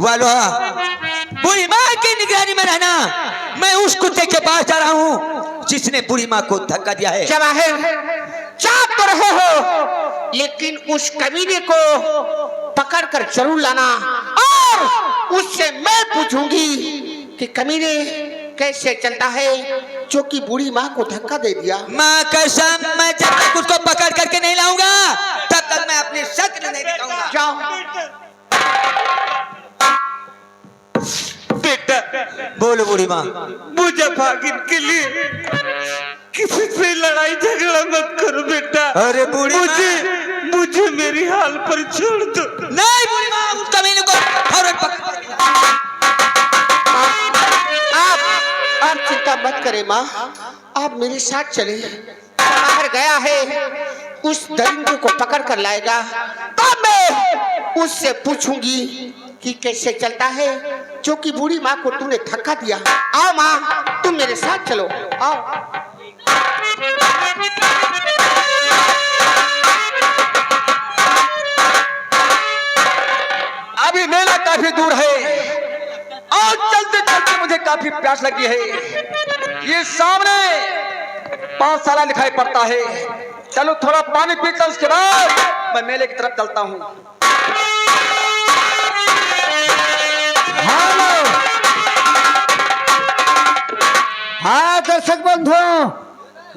वालों, बुढ़ी माँ की निगरानी में रहना। मैं उस कुत्ते के पास जा रहा हूँ जिसने बुढ़ी माँ को धक्का दिया है। जवाहिर, चाप तो रहे हो, लेकिन उस कमीने को पकड़ कर जरूर लाना और उससे मैं पूछूंगी कि कमीने कैसे चलता है जो कि बूढ़ी माँ को धक्का दे दिया। माँ कसम, मैं जब तक उसको पकड़ करके नहीं लाऊंगा तब तक मैं अपनी शक्ल नहीं दिखाऊंगा। जाओ। बेटा, बोलो बूढ़ी माँ। मुझे भागिन के लिए किसी से लड़ाई झगड़ा मत करो बेटा। अरे बूढ़ी मुझे मेरी हाल पर छोड़ दो। नहीं बूढ़ी माँ, उस कमीने को फौरन पकड़। आप चिंता मत करें माँ, आप मेरे साथ चले। बाहर गया है, उस दरिंदे को पकड़ कर लाएगा, तब मैं उससे पूछूंगी कि कैसे चलता है जो कि बूढ़ी माँ को तूने धक्का दिया। आओ माँ, तुम मेरे साथ चलो, आओ। अभी मेला काफी दूर है और चलते चलते मुझे काफी प्यास लगी है। ये सामने पाठशाला दिखाई पड़ता है। चलो थोड़ा पानी पीता, उसके बाद मैं मेले की तरफ चलता हूँ। हाँ दर्शक बंधुओं,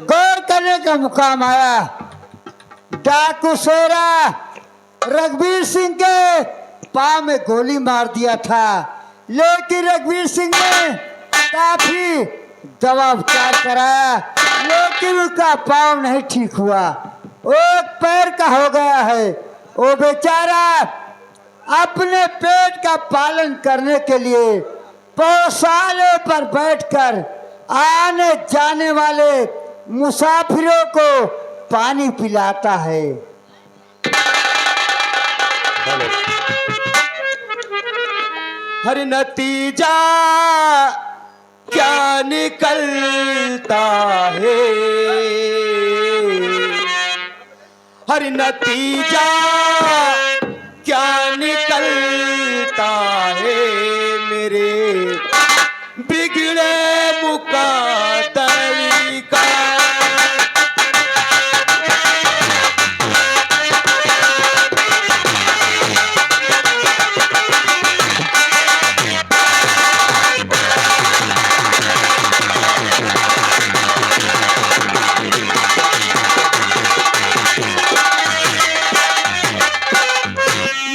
गौर करने का मुकाम आया। डाकू सोरा रघुवीर सिंह के पाँव में गोली मार दिया था, लेकिन रघुवीर सिंह ने काफी दवा उपचार कराया, लेकिन उसका पाँव नहीं ठीक हुआ। एक पैर का हो गया है। वो बेचारा अपने पेट का पालन करने के लिए पौसाले पर बैठकर आने जाने वाले मुसाफिरों को पानी पिलाता है। हर नतीजा क्या निकलता है, हर नतीजा क्या निकलता है, मेरे बिगड़े मुकद्दर का।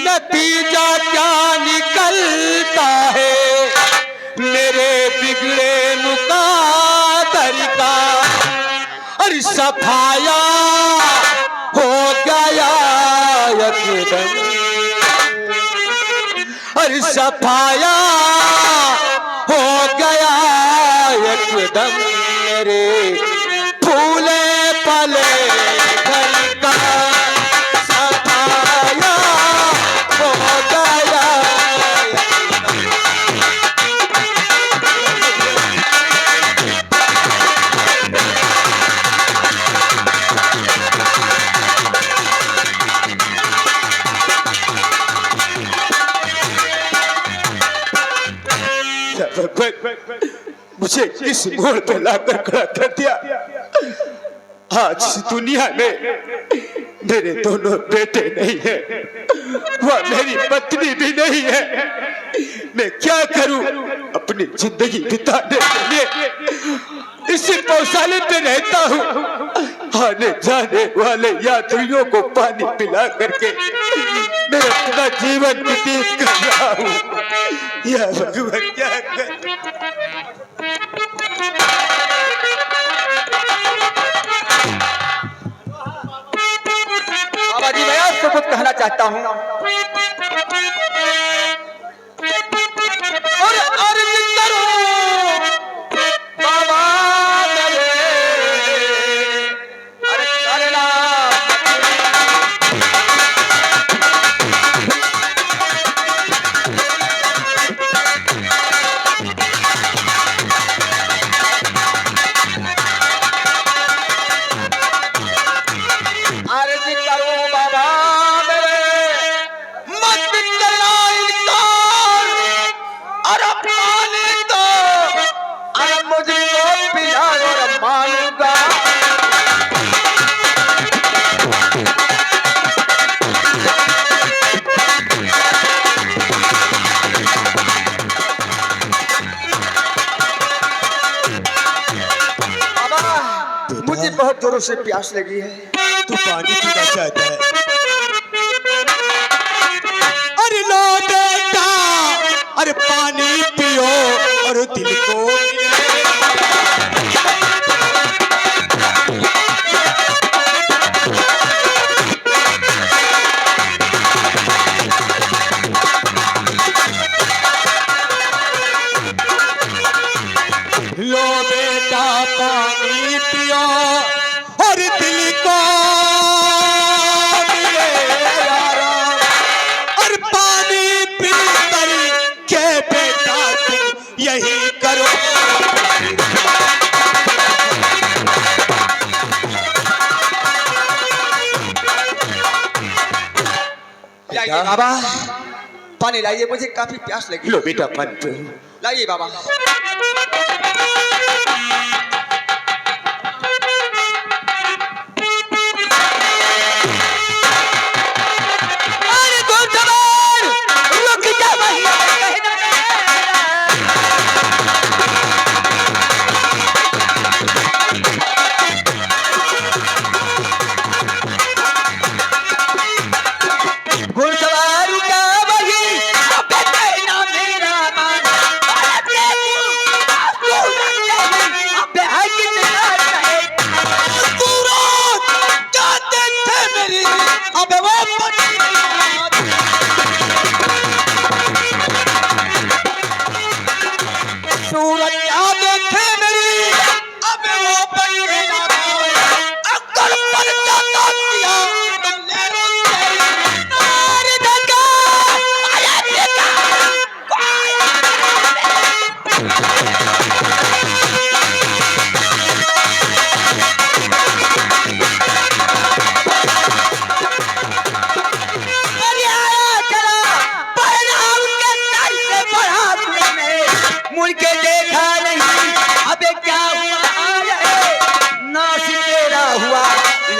नतीजा क्या निकलता है, मेरे बिगड़े मुकद्दर का। और सफाया हो गया एकदम, और सफाया हो गया एकदम, मेरे फूले पले घर का। सफाया हो गया। मुझे इस मोड़ पे लाकर खड़ा कर दिया। आज इस दुनिया में मेरे दोनों बेटे नहीं है, वह मेरी पत्नी भी नहीं है। मैं क्या करूं अपनी जिंदगी बिताने के लिए? इसी पौशाले पे रहता हूँ। आने जाने वाले यात्रियों को पानी पिला करके मैं अपना जीवन व्यतीत कर रहा हूँ। या भगवान क्या कर। बाबा जी, मैं आपसे कुछ कहना चाहता हूँ। और अर्ज करूं बाबा मेरे, अरे करना अर्ज करूं बाबा मेरे, जोरों से प्यास लगी है। तू पानी पीना चाहता है? अरे लो बेटा, अरे पानी पियो और दिल को लो बेटा पानी पियो और दिल को मिले आराम। और पानी पी कर के बेटा तुम यही करो। लाइए बाबा, पानी लाइए, मुझे काफी प्यास लगी। लो बेटा पानी पियो। लाइए बाबा। अरे घुड़सवार, रुक जा भैया, कहना घुड़सवार रुका वही, अबे कहना मेरा मान। अरे तू अबे है कितना रहे सूरत जाते थे मेरी, अबे वो सूरत याद थे मेरी, अबे वो बच्चे ना गाए। अक्कल पर जाता किया तुमने रोते नारे धक्का, अरे बेटा अरे आया चला पहला उनके सर से बढ़ा तुमने, मुड़ के देखा नहीं, अबे क्या हुआ आए नाश तेरा हुआ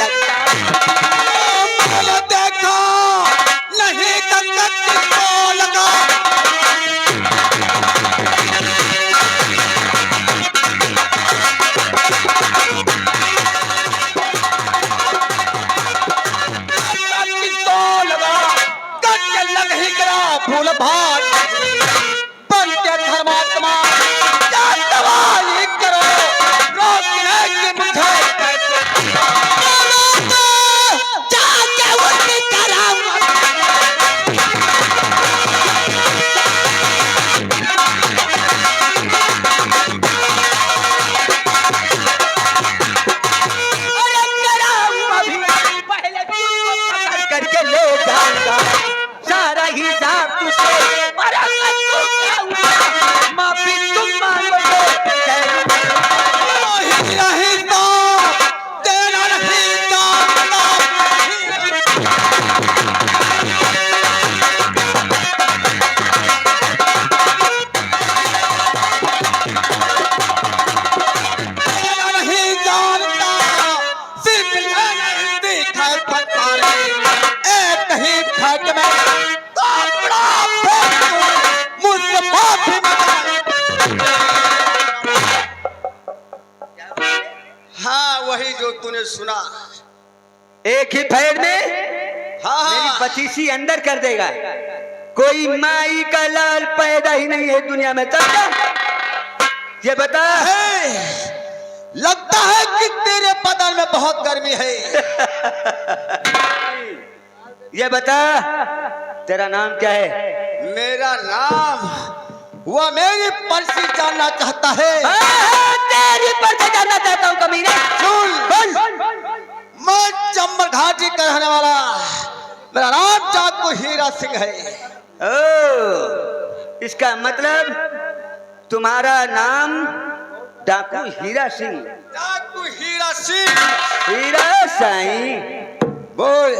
लगता मैंने देखा नहीं तक किसको लगा। किसको लगा कट लग ही गिरा फूल भाग बन के धर्मात्मा, क्या दवाई करो रोकने की मुझे जाके उनकी कराऊंगा। अरे कराऊंगा भी, पहले तुझको पकड़ करके ले जाऊंगा, सारा हिसाब तुझसे अरे मैं तो क्या हुआ? माफी तुम मांगोगे नहीं नहीं तो तेरा नहीं जानता। तेरा नहीं जानता, सिर्फ मैंने देखा पता नहीं, एक ही फट में कपड़ा फेंक दूं, मुझसे माफी मांग। हाँ, वही जो तूने सुना। एक ही फेर में हाँ मेरी हाँ, बतीसी अंदर कर देगा। कोई माई का लाल पैदा ही नहीं है दुनिया में। चल जा, ये बता लगता है कि तेरे बदन में बहुत गर्मी है। ये बता तेरा नाम क्या है? मेरा नाम वह मेरी पर्ची जानना चाहता है। तेरी परिचय जानना चाहता हूँ कमीने। सुन, बोल। मैं चंबल घाटी का रहने वाला, मेरा नाम जाकू हीरा सिंह है। ओ, इसका मतलब तुम्हारा नाम डाकू हीरा सिंह। जाकू हीरा सिंह। हीरा साईं, बोल।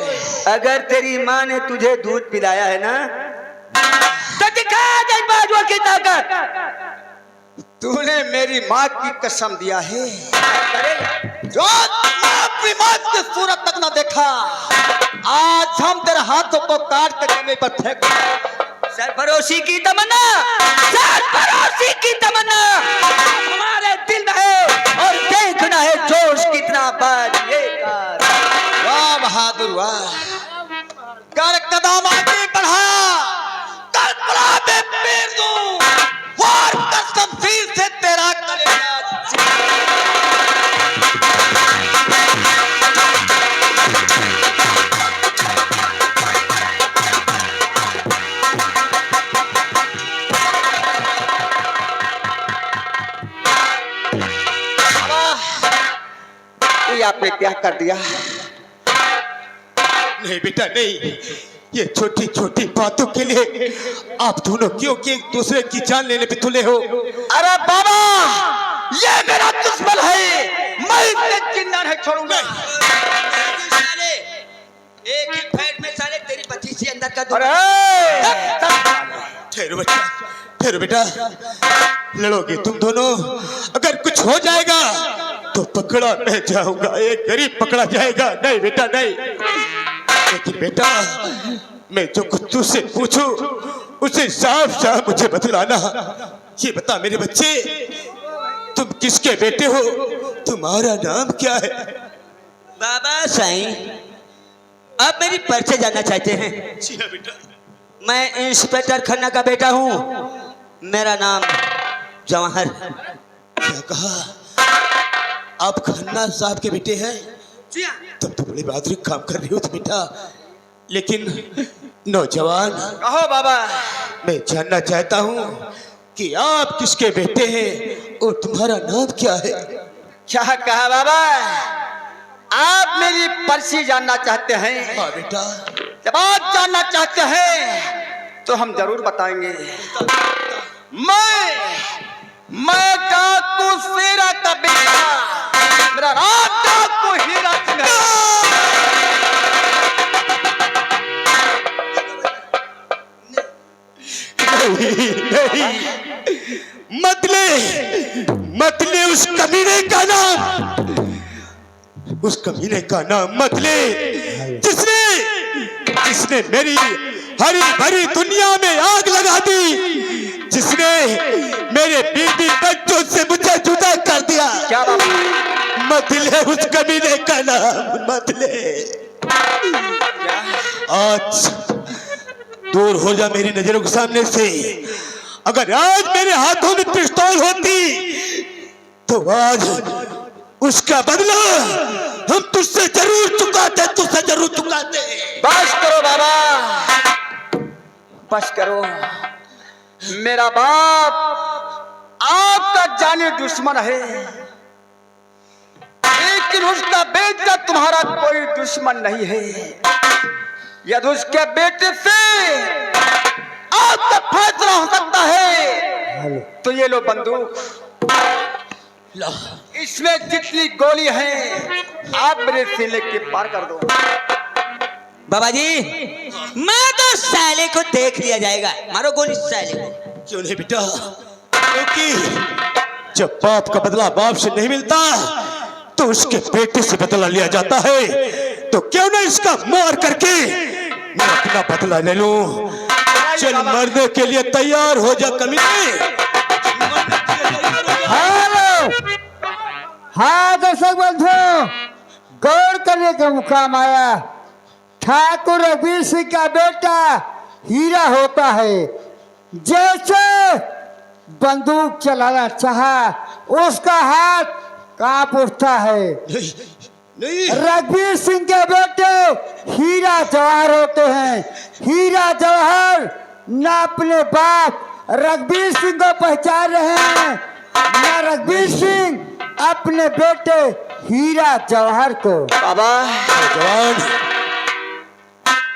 अगर तेरी माँ ने तुझे दूध पिलाया है ना, तो दिखा दे बाजुओं की ताकत। तूने मेरी माँ की कसम दिया है, जो मैं अपनी माँ की सूरत तक न देखा, आज हम तेरे हाथों को काट के जमीन पर फेंक सरफरोशी की तमन्ना, सरफरोशी की तमन्ना हमारे दिल में है और देखना है जोश कितना बढ़ेगा। वाह बहादुर वाह। कर कदम आगे बढ़ा, कर गुलाबे पैर दूं, वार कसम फिर से तेरा कलेजा। ये आपने क्या कर दिया? नहीं बेटा नहीं, ये छोटी छोटी बातों के लिए आप दोनों क्यों कि एक दूसरे की जान लेने पे तुले हो? अरे बाबा, ये मेरा दुश्मन है, मैं इसे जिंदा नहीं छोड़ूंगा। साले एक ही फैट में साले तेरी पति से अंदर का अरे ठहरो बच्चा, ठहरो बेटा। लड़ोगे तुम दोनों, अगर कुछ हो जाएगा तो पकड़ा मैं जाऊंगा, एक गरीब पकड़ा जाएगा। नहीं बेटा नहीं, लेकिन बेटा मैं जो कुछ तुझसे पूछूं उसे साफ साफ मुझे बतलाना। ये बता मेरे बच्चे, तुम किसके बेटे हो? तुम्हारा नाम क्या है? बाबा साईं, आप मेरी परिचय जानना चाहते हैं? जी हाँ बेटा। मैं इंस्पेक्टर खन्ना का बेटा हूँ, मेरा नाम जवाहर। क्या कहा? आप खन्ना साहब के बेटे हैं? तब तो बड़े बहादुरी काम कर रही हो तो बेटा। लेकिन नौजवान, कहो बाबा। मैं जानना चाहता हूँ कि आप किसके बेटे हैं और तुम्हारा नाम क्या है? क्या कहा बाबा? आप मेरी पर्ची जानना चाहते हैं? हाँ बेटा। जब आप जानना चाहते हैं तो हम जरूर बताएंगे। मैं डाकू शेरा का बेटा, मेरा नाम डाकू हीरा सिंह है। नहीं, मत ले उस कमीने का नाम, उस कमीने का नाम मत ले जिसने मेरी हरी भरी दुनिया में आग लगा दी, जिसने मेरे बीवी बच्चों से मुझे जुदा कर दिया। क्या बाबा? मत ले उस कमीने का नाम, मत ले। आज दूर हो जा मेरी नजरों के सामने से। अगर आज मेरे हाथों में पिस्तौल होती तो आज उसका बदला हम तुझसे जरूर चुकाते, तुझसे जरूर चुकाते। बस करो बाबा, बस करो। मेरा बाप आपका जाने दुश्मन है, लेकिन उसका बेटा तुम्हारा कोई दुश्मन नहीं है। यदि उसके बेटे से आपका फैसला हो सकता है तो ये लो बंदूक, इसमें जितनी गोली है आप मेरे सीने के पार कर दो। बाबा जी, मैं तो साले को देख लिया जाएगा, मारो गोली साले को। क्यों नहीं बेटा, क्योंकि जब बाप का बदला बाप से नहीं मिलता तो उसके बेटे से बदला लिया जाता है। तो क्यों ना इसका मार करके मैं अपना बदला ले लूं। चल मरने के लिए तैयार हो जा कमीने। हाँ दर्शक बंधु, गौर करने का मुकाम आया। ठाकुर रघुवीर सिंह का बेटा हीरा होता है, जैसे बंदूक चलाना चाहा उसका हाथ कांप उठता है। नहीं, रघुवीर सिंह के बेटे हीरा जवाहर होते हैं। हीरा जवाहर न अपने बाप रघुवीर सिंह को पहचान रहे हैं, न रघुवीर सिंह अपने बेटे हीरा जवाहर को। बाबा जवान,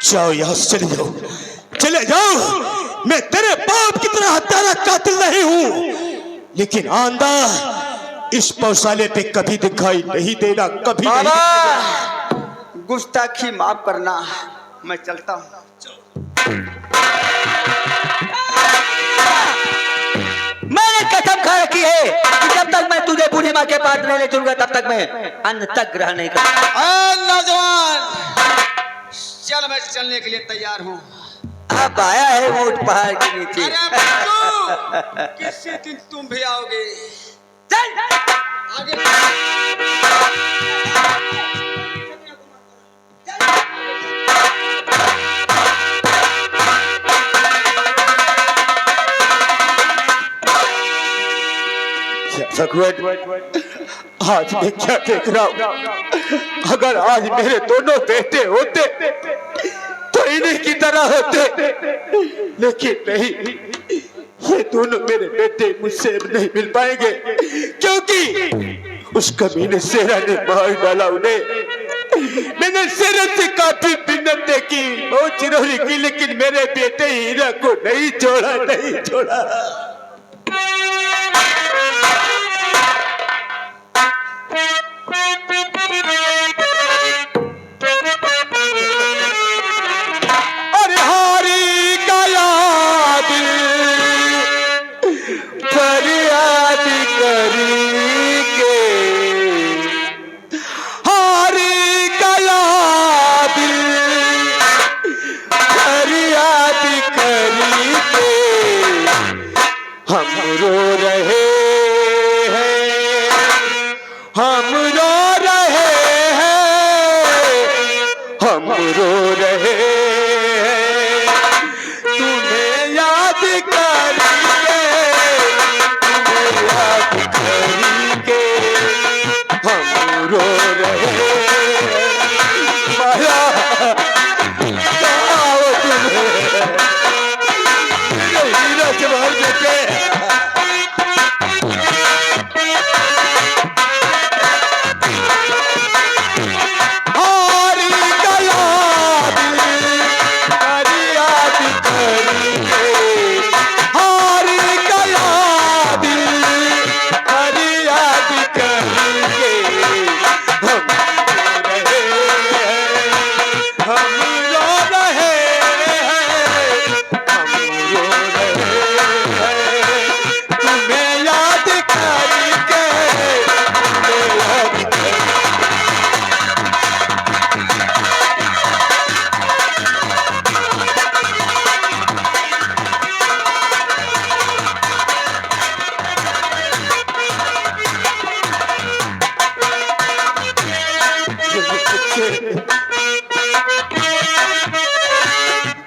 जाओ यहाँ से, चले जाओ, चले जाओ। मैं तेरे बाप की तरह हत्यारा कातिल नहीं हूँ, लेकिन आंदा इस पौसाले पे कभी दिखाई नहीं देना, कभी नहीं। बाबा गुस्ताखी माफ करना, मैं चलता हूँ। मैंने कसम खा रखी है कि जब तक मैं तुझे बूढ़ी माँ के पास नहीं ले चलूंगा तब तक मैं अन्न तक ग्रहण नहीं करूंगा। नौजवान, चल, मैं चलने के लिए तैयार हूँ। अब आया है ऊंट पहाड़ के नीचे। अरे बच्चू, किसी दिन तुम भी आओगे। चल आगे। भगवान, आज मैं क्या देख रहा हूँ? अगर आज मेरे दोनों बेटे होते तो इन्हीं की तरह होते, लेकिन नहीं, ये दोनों मेरे बेटे मुझसे अब नहीं मिल पाएंगे, क्योंकि उस कमीने शेरा ने मार डाला उन्हें। मैंने शेरा से काफी मिन्नतें की, बहुत चिरौरी की, लेकिन मेरे बेटे हीरा को नहीं छोड़ा, नहीं छोड़ा। अरे हारी गया दिल फरियाद करी के, हारी गया दिल फरियाद करी के, हम रो रहे हैं, हम रो रहे हैं, हम रो रहे हैं, तुम्हें याद करके, तुम्हें याद करके, हम रो रहे हैं। माया कहाँ हो तुम्हें, यही रच भर देते।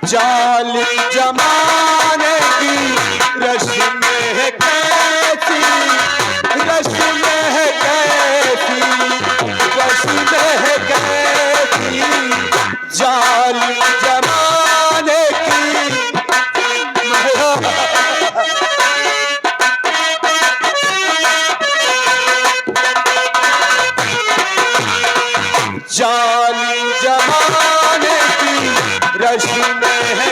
जालिम जमाने की रस्म है कैसी, रस्म है कैसी, रस्म है कैसी, जालिम जमाने की। जालिम जमाने की रस्म है